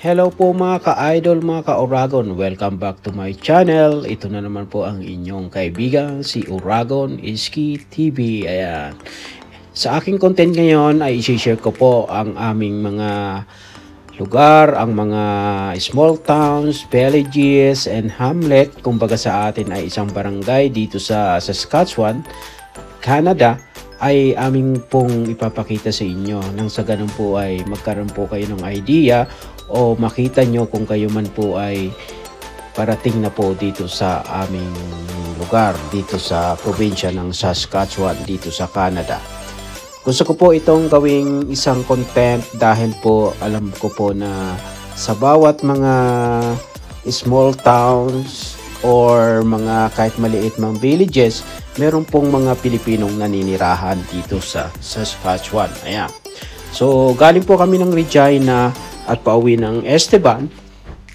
Hello po mga ka-idol, mga ka-Uragon. Welcome back to my channel. Ito na naman po ang inyong kaibigan, si Uragon Iski TV. Ayan. Sa aking content ngayon ay i-share ko po ang aming mga lugar, ang mga small towns, villages, and hamlet. Kumbaga sa atin ay isang barangay dito sa Saskatchewan, Canada, ay aming pong ipapakita sa inyo. Nang sa ganun po ay magkaroon po kayo ng idea o makita nyo kung kayo man po ay parating na po dito sa aming lugar, dito sa probinsya ng Saskatchewan, dito sa Canada. Gusto ko po itong gawing isang content dahil po alam ko po na sa bawat mga small towns or mga kahit maliit mang villages, meron pong mga Pilipinong naninirahan dito sa Saskatchewan. Ayan. So, galing po kami ng Regina at pauwi ng Esteban.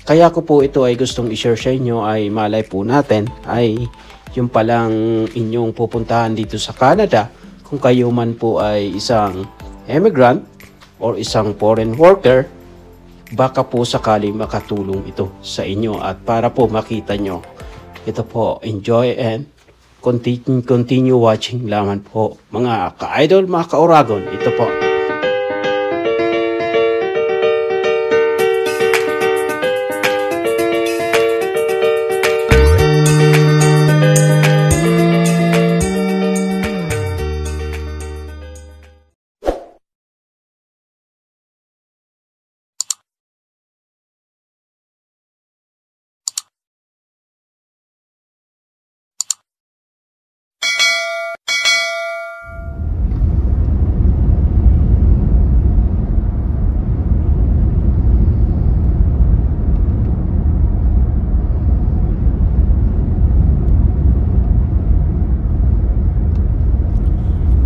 Kaya ko po ito ay gustong i-share sa inyo, ay malay po natin ay yung palang inyong pupuntahan dito sa Canada. Kung kayo man po ay isang immigrant or isang foreign worker, baka po sakali makatulong ito sa inyo at para po makita nyo. Ito po, enjoy and continue watching lamang po mga ka-idol, mga ka-Uragon. Ito po.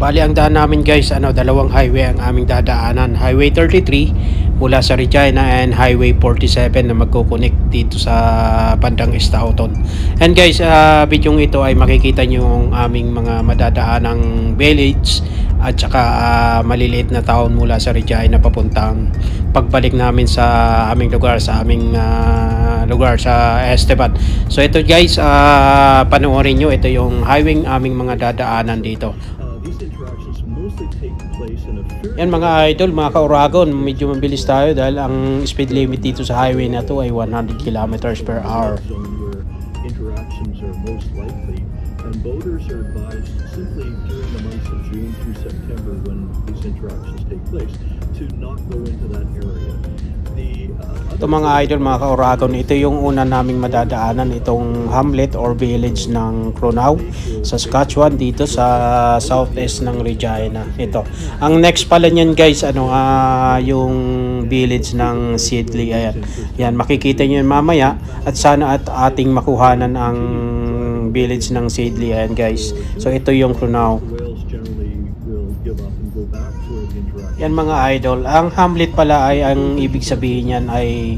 Bali ang daan namin guys, dalawang highway ang aming dadaanan. Highway 33 mula sa Regina and Highway 47 na magko-connect dito sa bandang Stoughton. And guys, video ito ay makikita nyo yung aming mga madadaanang village at saka maliliit na town mula sa Regina papuntang pagbalik namin sa aming lugar, sa Esteban. So ito guys, panoorin nyo, ito yung highway aming mga dadaanan dito. Yan mga idol, mga ka-Uragon, medyo mabilis tayo dahil ang speed limit dito sa highway na to ay 100 kilometers per hour. Interactions are most likely, and voters are advised simply during the months of June through September when these interactions take place to not go into that area. Ito mga idol, mga ka-Uragon, ito yung una naming madadaanan, itong hamlet or village ng Cronuau, Saskatchewan, dito sa southeast ng Regina. Ito. Ang next pala niyan guys, yung village ng Sidley. Ayan. Yan, makikita niyo mamaya at sana at ating makuhanan ang village ng Sidley. Ayan guys. So ito yung Cronuau. Yan mga idol, ang hamlet pala ay ang ibig sabihin niyan ay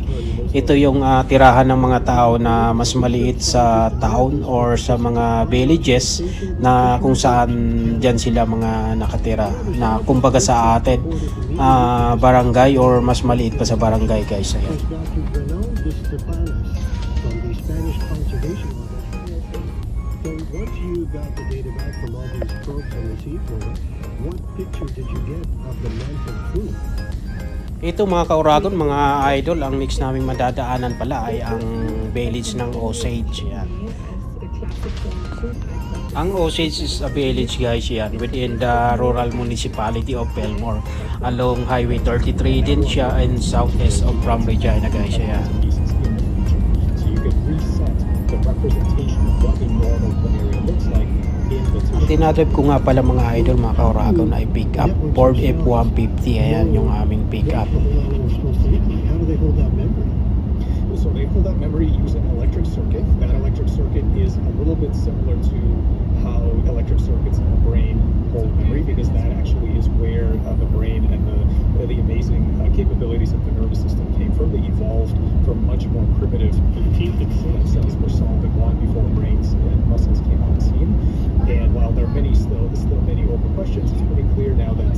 ito yung tirahan ng mga tao na mas maliit sa town or sa mga villages na kung saan dyan sila mga nakatira, na kumbaga sa atin barangay or mas maliit pa sa barangay guys. Ayan. Ito mga ka-Uragon, mga idol, ang next naming madadaanan pala ay ang village ng Osage. Yan. Ang Osage is a village guys, yan, within the rural municipality of Belmore. Along Highway 33 din siya in southeast of from Regina guys. Yan. So you can reset the representation of what a normal area looks like. Ang tinadrive ko nga pala mga idol, mga ka-Uragon, ay pick up Ford F-150. Ayan yung aming pick up. How do they hold that memory? So they hold that memory using an electric circuit. That electric circuit is a little bit similar to how electric circuits in the brain hold memory, because that actually is where the brain and the amazing capabilities of the nervous system came from. They evolved from much more primitive cells were solved and long before brains and muscles came on the scene. And while there are still many open questions, it's pretty clear now that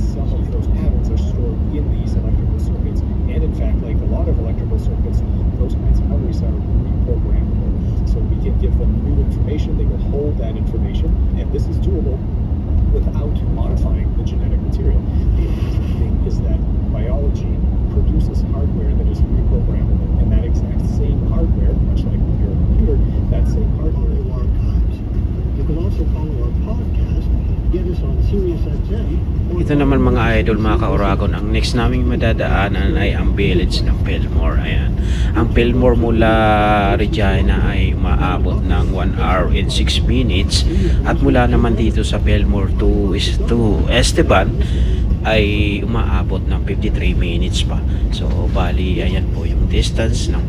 Ito naman mga idol, mga ka-Oragon, ang next naming madadaanan ay ang village ng Pelmore. Ayan. Ang Pelmore mula Regina ay umaabot ng 1 hour and 6 minutes. At mula naman dito sa Pelmore to Esteban ay umaabot ng 53 minutes pa. So bali, ayan po yung distance ng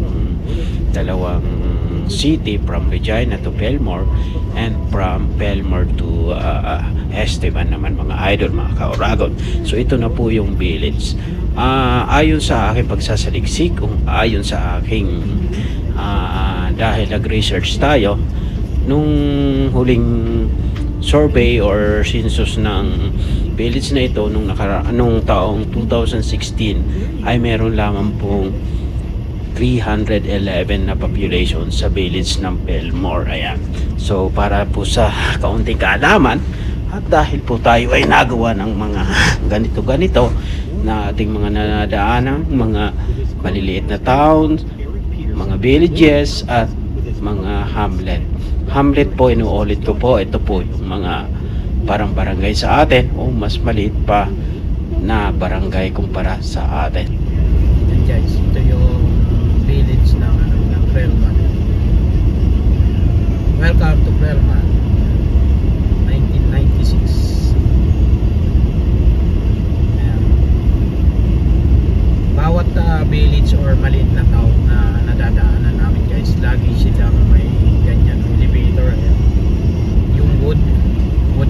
dalawang city from Regina to Pelmore and from Pelmore to Esteban naman mga idol, mga ka-Oragon. So ito na po yung village. Ayon sa aking pagsasaliksik, ayon sa aking dahil nag-research tayo nung huling survey or census ng village na ito nung taong 2016 ay meron lamang pong 311 na population sa village ng Pelmore. Ayan. So para po sa kaunting kaalaman, at dahil po tayo ay nagawa ng mga ganito-ganito na ating mga nadaanan, mga maliliit na towns, mga villages at mga hamlet. Hamlet po, inuulit ko po, ito po yung mga parang barangay sa atin o mas maliit pa na barangay kumpara sa atin. And guys, ito yung village ng Relman. Welcome to Relman, 1996. Ayan. Bawat village or maliit na town na nadadaanan namin guys, lagi silang may ganyan elevator. Ayan. Yung wood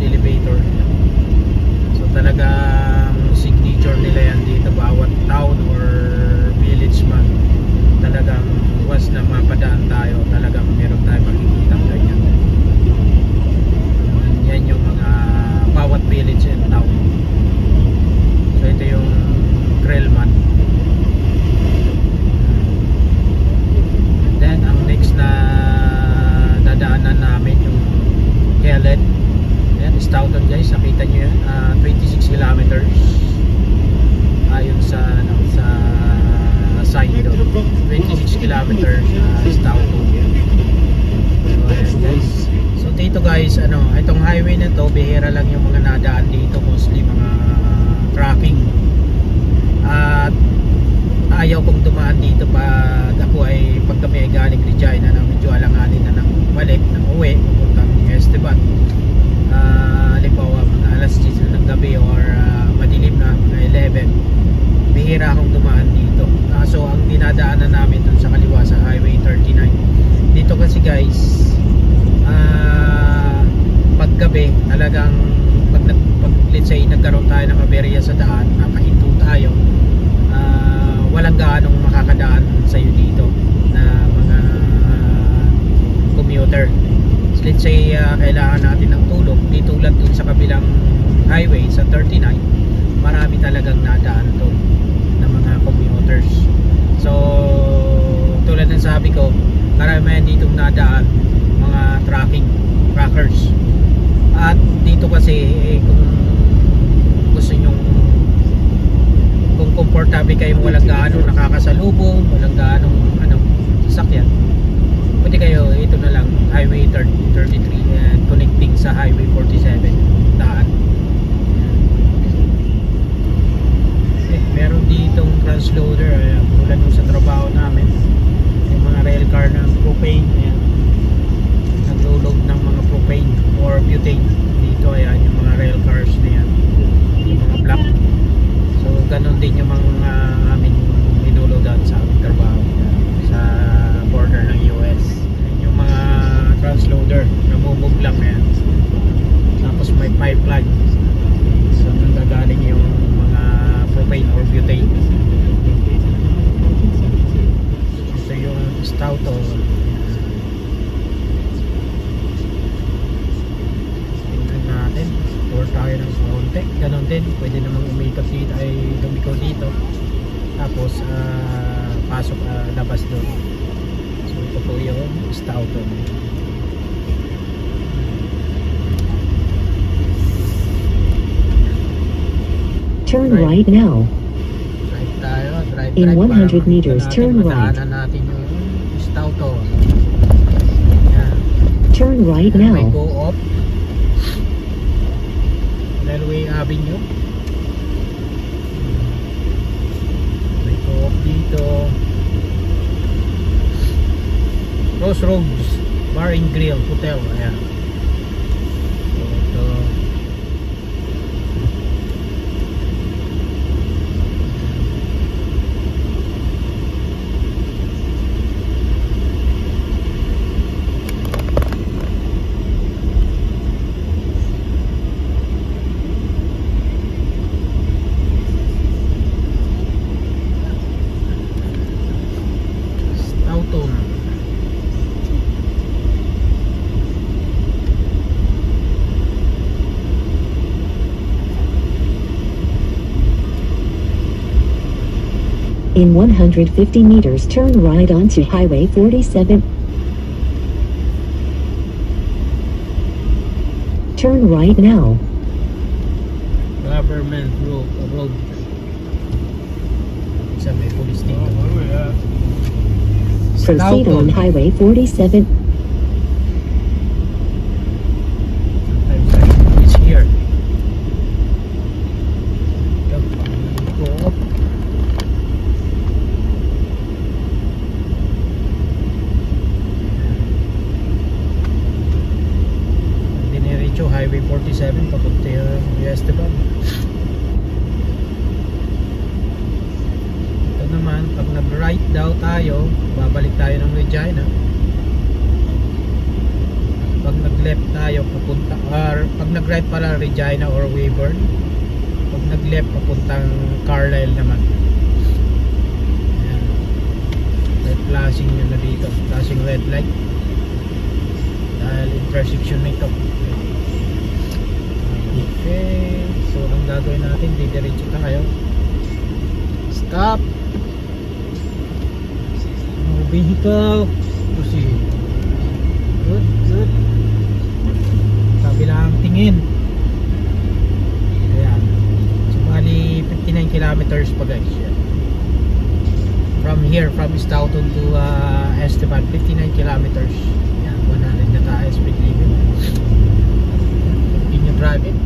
elevator. So talagang signature nila yan dito, bawat town or village man. Talagang once na mapadaan tayo, talagang meron tayo makikita ganyan. Yan yung mga bawat village and town. So ito yung Grelman. Then ang next na dadaanan namin yung Kellet. Yan, Stoughton guys, nakita nyo yan, 26 kilometers ayon sa side doon, 26 kilometers Stoughton. So ayan guys, so dito guys, itong highway na to, bihira lang yung mga nadaan dito, mostly mga traffic. At ayaw kong dumaan dito pag kami ay galing Regina na medyo alanganin na ng balik, ng uwi pupuntang Esteban. Halimbawa mga alas 10 na ng gabi or madilim na mga 11, bihira akong dumaan dito. So ang dinadaanan namin dun sa kaliwa sa Highway 39 dito kasi guys, paggabi talagang pag let's say nagkaroon tayo ng aberya sa daan, nakahinto tayo, walang gaanong makakadaan sa'yo dito na mga commuter. Let's say kailangan natin ng tulog, di tulad dun sa kabilang highway sa 39, marami talagang nadaan to ng mga commuters. So tulad ng sabi ko, marami ditong nadaan mga truckers. At dito kasi kung gusto nyong, kung komportable kayong walang gaanong nakakasalubong, walang gaanong sasakyan, pwede kayo, ito na lang, Highway 33 and connecting sa Highway 47 daan. Meron ditong transloader, tulad nung sa trabaho namin, yung mga rail car na propane, ayan, naglulog ng mga propane or butane dito. Ayan yung mga rail cars na yan, yung mga black. So ganun din yung mga amin inulugan sa aming trabaho sa border ng US. Yung mga transloader namumog lang yan, tapos may pipeline, so nanggagaling yung mga propane or butane. Ito yung Stoughton. Tingnan natin, tour tayo ng konti. Ganon din, pwede namang umikot dito, ay lumiko dito, tapos pasok, labas doon. So ito po yung Stoughton. Turn right now. Drive tayo, drive. In 100 meters, turn right. Madaanan natin yung Stoughton. Yan. Turn right May now. go up. Railway Avenue. May co-op dito. Crossroads Bar and Grill Hotel. Ayan. So ito. Stoughton. In 150 meters, turn right onto Highway 47. Turn right now. Government road. Isa may police dito. Proceed on Highway 47. It's here. Go up. Diniretso Highway 47 papunta yung Esteban. Ito naman, pag nag-right daw tayo, babalik tayo ng Regina. Pag nag-left tayo papunta, or pag nag-right pala Regina or Weyburn. Pag nag-left papuntang Carlisle naman. Ayan. May flashing yun na dito, flashing red light dahil intersection na ito. Okay, so ang gagawin natin, didiretso tayo. Stop. No vehicle. Proceed. Good. Kabilang tingin. Ayan. So bali 59 kilometers pa guys. From here, from Stoughton to Esteban, 59 kilometers. Ayan, 100 na tayo speed limit. Continue driving.